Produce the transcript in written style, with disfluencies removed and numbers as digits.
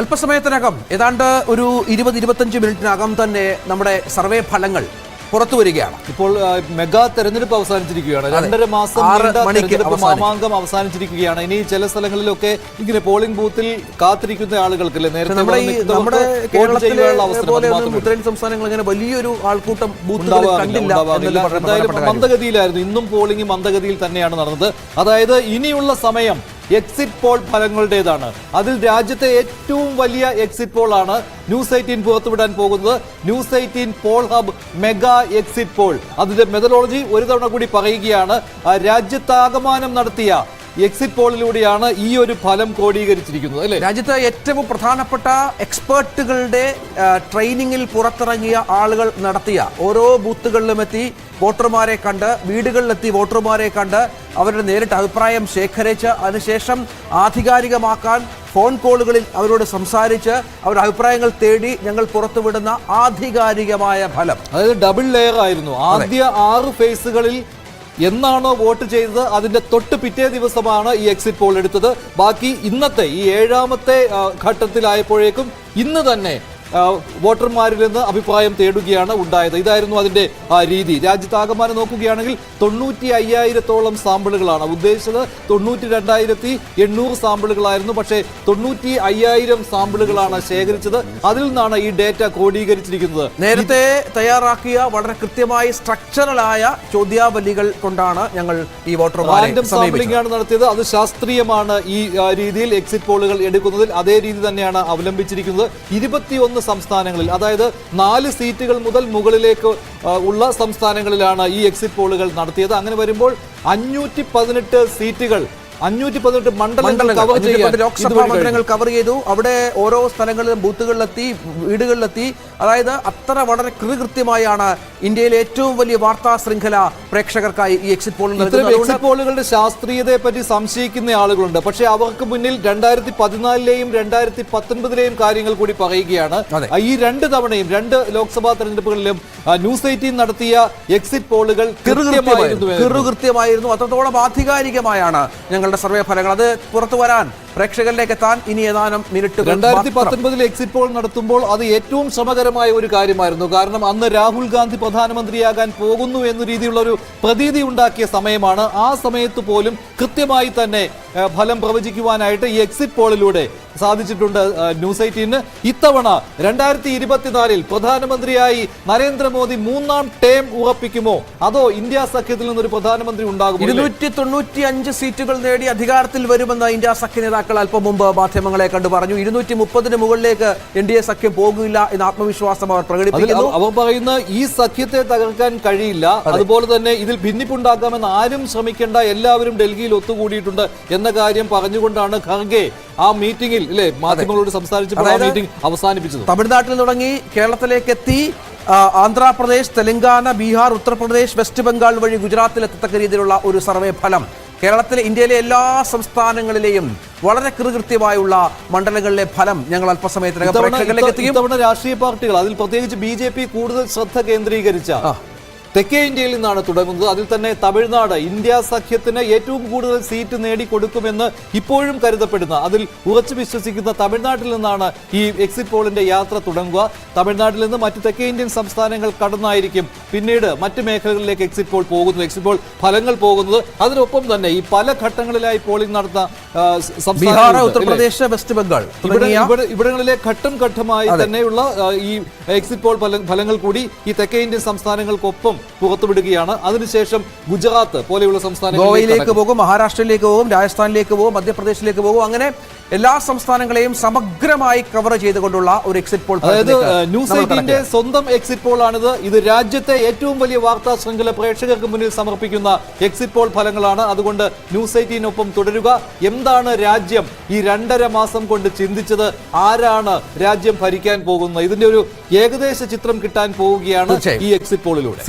അല്പസമയത്തിനകം ഏതാണ്ട് ഒരു 20-25 മിനിറ്റിനകം തന്നെ നമ്മുടെ സർവേ ഫലങ്ങൾ പുറത്തു വരികയാണ്. ഇപ്പോൾ മെഗാ തെരഞ്ഞെടുപ്പ് അവസാനിച്ചിരിക്കുകയാണ്. 2.5 മാസം മാമാങ്കം അവസാനിച്ചിരിക്കുകയാണ്. ഇനി ചില സ്ഥലങ്ങളിലൊക്കെ ഇങ്ങനെ പോളിംഗ് ബൂത്തിൽ കാത്തിരിക്കുന്ന ആളുകൾക്ക് ഉത്തരേന്ത്യൻ സംസ്ഥാനങ്ങൾ ഇങ്ങനെ വലിയൊരു ആൾക്കൂട്ടം എന്തായാലും മന്ദഗതിയിലായിരുന്നു. ഇന്നും പോളിംഗ് മന്ദഗതിയിൽ തന്നെയാണ് നടന്നത്. അതായത് ഇനിയുള്ള സമയം എക്സിറ്റ് പോൾ ഫലങ്ങളുടേതാണ്. അതിൽ രാജ്യത്തെ ഏറ്റവും വലിയ എക്സിറ്റ് പോൾ ആണ് ന്യൂസ് 18 പുറത്തുവിടാൻ പോകുന്നത്. News 18 poll hub mega exit poll. അതിന്റെ മെത്തഡോളജി ഒരു തവണ കൂടി പറയുകയാണ്. രാജ്യത്താകമാനം നടത്തിയ എക്സിറ്റ് പോളിലൂടെയാണ് ഈ ഒരു ഫലം ക്രോഡീകരിച്ചിരിക്കുന്നത് അല്ലേ? രാജ്യത്തെ ഏറ്റവും പ്രധാനപ്പെട്ട എക്സ്പേർട്ടുകളുടെ ട്രെയിനിങ്ങിൽ പുറത്തിറങ്ങിയ ആളുകൾ നടത്തിയ ഓരോ ബൂത്തുകളിലും എത്തി വോട്ടർമാരെ കണ്ട്, വീടുകളിലെത്തി വോട്ടർമാരെ കണ്ട് അവരുടെ നേരിട്ട് അഭിപ്രായം ശേഖരിച്ച് അതിനുശേഷം ആധികാരികമാക്കാൻ ഫോൺ കോളുകളിൽ അവരോട് സംസാരിച്ച് അവരുടെ അഭിപ്രായങ്ങൾ തേടി ഞങ്ങൾ പുറത്തുവിടുന്ന ആധികാരികമായ ഫലം. അതായത് ഡബിൾ ലെയർ ആയിരുന്നു. ആദ്യ 6 ഫേസുകളിൽ എന്നാണോ വോട്ട് ചെയ്തത് അതിന്റെ തൊട്ട് പിറ്റേ ദിവസമാണ് ഈ എക്സിറ്റ് പോൾ എടുത്തത്. ബാക്കി ഇന്നത്തെ ഈ 7ാമത്തെ ഘട്ടത്തിലായപ്പോഴേക്കും ഇന്ന് തന്നെ വോട്ടർമാരിൽ നിന്ന് അഭിപ്രായം തേടുകയാണ് ഉണ്ടായത്. ഇതായിരുന്നു അതിന്റെ രീതി. രാജ്യത്താകമാനം നോക്കുകയാണെങ്കിൽ 95,000-ഓളം സാമ്പിളുകളാണ് ഉദ്ദേശിച്ചത്. 92,800 സാമ്പിളുകളായിരുന്നു. പക്ഷേ 95,000 സാമ്പിളുകളാണ് ശേഖരിച്ചത്. അതിൽ നിന്നാണ് ഈ ഡേറ്റ ക്രോഡീകരിച്ചിരിക്കുന്നത്. നേരത്തെ തയ്യാറാക്കിയ വളരെ കൃത്യമായി സ്ട്രക്ചറലായ ചോദ്യാവലികൾ കൊണ്ടാണ് ഞങ്ങൾ ഈ വോട്ടർമാരെ സാമ്പിളിംഗ് ആണ് നടത്തിയത്. അത് ശാസ്ത്രീയമാണ്. ഈ രീതിയിൽ എക്സിറ്റ് പോളുകൾ എടുക്കുന്നതിൽ അതേ രീതി തന്നെയാണ് അവലംബിച്ചിരിക്കുന്നത്. 21 സംസ്ഥാനങ്ങളിൽ, അതായത് 4 സീറ്റുകൾ മുതൽ മുകളിലേക്ക് ഉള്ള സംസ്ഥാനങ്ങളിലാണ് ഈ എക്സിറ്റ് പോളുകൾ നടത്തിയത്. അങ്ങനെ വരുമ്പോൾ 518 സീറ്റുകൾ, 518 മണ്ഡലങ്ങൾ ലോക്സഭാ മണ്ഡലങ്ങൾ കവർ ചെയ്തു. അവിടെ ഓരോ സ്ഥലങ്ങളിലും ബൂത്തുകളിലെത്തി, വീടുകളിലെത്തി. അതായത് അത്ര വളരെ കൃത്യമായാണ് ഇന്ത്യയിലെ ഏറ്റവും വലിയ വാർത്താ ശൃംഖല പ്രേക്ഷകർക്കായി ഈ എക്സിറ്റ് പോൾ. എക്സിറ്റ് പോളുകളുടെ ശാസ്ത്രീയതയെ പറ്റി സംശയിക്കുന്ന ആളുകളുണ്ട്. പക്ഷേ അവർക്ക് മുന്നിൽ 2014-ലെയും 2019-ലെയും കാര്യങ്ങൾ കൂടി പറയുകയാണ്. ഈ 2 തവണയും 2 ലോക്സഭാ തെരഞ്ഞെടുപ്പുകളിലും ന്യൂസ് 18 നടത്തിയ എക്സിറ്റ് പോളുകൾ കൃത്യമായിരുന്നു. അത്രത്തോളം ആധികാരികമായാണ് ഞങ്ങളുടെ സർവേ ഫലങ്ങൾ. അത് പുറത്തു വരാൻ, പ്രേക്ഷകരിലേക്ക് എത്താൻ ഇനി ഏതാനും മിനിറ്റുകൾ. 2019 എക്സിറ്റ് പോൾ നടത്തുമ്പോൾ അത് ഏറ്റവും ശ്രമകരമായ ഒരു കാര്യമായിരുന്നു. കാരണം അന്ന് രാഹുൽ ഗാന്ധി പ്രധാനമന്ത്രിയാകാൻ പോകുന്നു എന്ന രീതിയിലുള്ള ഒരു പ്രതീതി ഉണ്ടാക്കിയ സമയമാണ്. ആ സമയത്ത് പോലും കൃത്യമായി തന്നെ ഫലം പ്രവചിക്കുവാനായിട്ട് ഈ എക്സിറ്റ് പോളിലൂടെ സാധിച്ചിട്ടുണ്ട് ന്യൂസ് 18. ഇത്തവണ 2024-ൽ പ്രധാനമന്ത്രിയായി നരേന്ദ്രമോദി 3ാം ടേം ഉറപ്പിക്കുമോ, അതോ ഇന്ത്യ സഖ്യത്തിൽ നിന്നൊരു പ്രധാനമന്ത്രി ഉണ്ടാകുമോ? 295 സീറ്റുകൾ നേടി അധികാരത്തിൽ വരുമെന്ന് ഇന്ത്യ സഖ്യ നേതാക്കൾ അല്പം മുമ്പ് മാധ്യമങ്ങളെ കണ്ടു പറഞ്ഞു. 230-ന് മുകളിലേക്ക് NDA സഖ്യം പോകില്ല എന്ന ആത്മവിശ്വാസം അവർ പ്രകടിപ്പിക്കുന്നു. അവർ പറയുന്ന ഈ സഖ്യത്തെ തകർക്കാൻ കഴിയില്ല. അതുപോലെ തന്നെ ഇതിൽ ഭിന്നിപ്പുണ്ടാക്കാമെന്ന് ആരും ശ്രമിക്കേണ്ട, എല്ലാവരും ഡൽഹിയിൽ ഒത്തുകൂടിയിട്ടുണ്ട് എന്ന കാര്യം പറഞ്ഞുകൊണ്ടാണ് ഖർഗെ ആ മീറ്റിംഗിൽ മാധ്യമങ്ങളോട് സംസാരിച്ചപ്പോൾ ആ മീറ്റിംഗ് അവസാനിപ്പിച്ചത്. തമിഴ്നാട്ടിൽ തുടങ്ങി കേരളത്തിലേക്ക് എത്തി ആന്ധ്രാപ്രദേശ്, തെലങ്കാന, ബീഹാർ, ഉത്തർപ്രദേശ്, വെസ്റ്റ് ബംഗാൾ വഴി ഗുജറാത്തിൽ എത്തത്തക്ക രീതിയിലുള്ള ഒരു സർവേ ഫലം. കേരളത്തിലെ, ഇന്ത്യയിലെ എല്ലാ സംസ്ഥാനങ്ങളിലെയും വളരെ കൃത്യമായുള്ള മണ്ഡലങ്ങളിലെ ഫലം ഞങ്ങൾ അല്പസമയത്തിനകം പ്രേക്ഷകരിലേക്ക് എത്തിക്കും. ഇത്തവണ രാഷ്ട്രീയ പാർട്ടികൾ, അതിൽ പ്രത്യേകിച്ച് BJP കൂടുതൽ ശ്രദ്ധ കേന്ദ്രീകരിച്ച തെക്കേ ഇന്ത്യയിൽ നിന്നാണ് തുടങ്ങുന്നത്. അതിൽ തന്നെ തമിഴ്നാട് ഇന്ത്യ സഖ്യത്തിന് ഏറ്റവും കൂടുതൽ സീറ്റ് നേടിക്കൊടുക്കുമെന്ന് ഇപ്പോഴും കരുതപ്പെടുന്ന, അതിൽ ഉറച്ചു വിശ്വസിക്കുന്ന തമിഴ്നാട്ടിൽ നിന്നാണ് ഈ എക്സിറ്റ് പോളിന്റെ യാത്ര തുടങ്ങുക. തമിഴ്നാട്ടിൽ നിന്ന് മറ്റ് തെക്കേ ഇന്ത്യൻ സംസ്ഥാനങ്ങൾ കടന്നായിരിക്കും പിന്നീട് മറ്റ് മേഖലകളിലേക്ക് എക്സിറ്റ് പോൾ പോകുന്നത്, എക്സിറ്റ് പോൾ ഫലങ്ങൾ പോകുന്നത്. അതിനൊപ്പം തന്നെ ഈ പല ഘട്ടങ്ങളിലായി പോളിംഗ് നടത്തുന്ന ബീഹാർ, ഉത്തർപ്രദേശ്, വെസ്റ്റ് ബംഗാൾ ഇവിടങ്ങളിലെ ഘട്ടം ഘട്ടമായി തന്നെയുള്ള ഈ എക്സിറ്റ് പോൾ ഫലങ്ങൾ കൂടി ഈ തെക്കേ ഇന്ത്യൻ സംസ്ഥാനങ്ങൾക്കൊപ്പം പുറത്തുവിടുകയാണ്. അതിനുശേഷം ഗുജറാത്ത് പോലെയുള്ള സംസ്ഥാനങ്ങൾ, ഗോവയിലേക്ക് പോകും, മഹാരാഷ്ട്രയിലേക്ക് പോകും, രാജസ്ഥാനിലേക്ക് പോകും, മധ്യപ്രദേശിലേക്ക് പോകും. അങ്ങനെ എല്ലാ സംസ്ഥാനങ്ങളെയും സമഗ്രമായി കവർ ചെയ്തുകൊണ്ടുള്ള ഒരു എക്സിറ്റ് പോൾ. അതായത് ന്യൂസ് 18-ന്റെ സ്വന്തം എക്സിറ്റ് പോൾ ആണിത്. ഇത് രാജ്യത്തെ ഏറ്റവും വലിയ വാർത്താ ശൃംഖല പ്രേക്ഷകർക്ക് മുന്നിൽ സമർപ്പിക്കുന്ന എക്സിറ്റ് പോൾ ഫലങ്ങളാണ്. അതുകൊണ്ട് ന്യൂസ് 18-നൊപ്പം തുടരുക. എന്താണ് രാജ്യം ഈ 2.5 മാസം കൊണ്ട് ചിന്തിച്ചത്? ആരാണ് രാജ്യം ഭരിക്കാൻ പോകുന്നത്? ഇതിന്റെ ഒരു ഏകദേശ ചിത്രം കിട്ടാൻ പോവുകയാണ് ഈ എക്സിറ്റ് പോളിലൂടെ.